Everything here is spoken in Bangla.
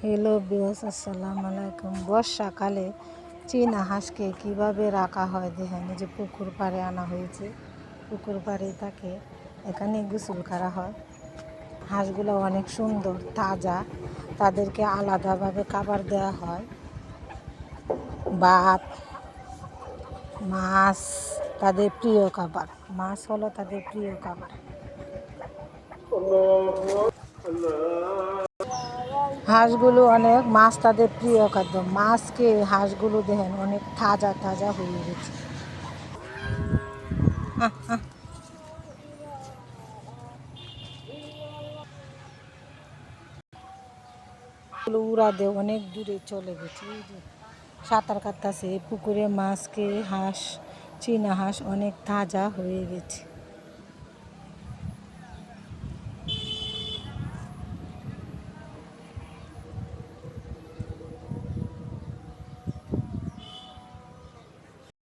হ্যালো বিয়স, আসসালামু আলাইকুম। বর্ষাকালে চীনা হাঁসকে কিভাবে রাখা হয় দেখেন। এই যে পুকুর পাড়ে আনা হয়েছে, পুকুর পাড়ে তাকে এখানে গোসল করা হয়। হাঁসগুলো অনেক সুন্দর, তাজা। তাদেরকে আলাদাভাবে খাবার দেওয়া হয়, ভাত, মাছ। তাদের প্রিয় খাবার মাছ হলো তাদের প্রিয় খাবার। হাঁসগুলো অনেক মাছ তাদের প্রিয় খাদ্য। মাছকে হাঁসগুলো দেখেন অনেক তাজা তাজা হয়ে গেছে। উড়া দিয়ে অনেক দূরে চলে গেছে। এই যে সাঁতার কাটতেছে পুকুরে। মাছকে হাঁস, চীনা হাঁস অনেক তাজা হয়ে গেছে।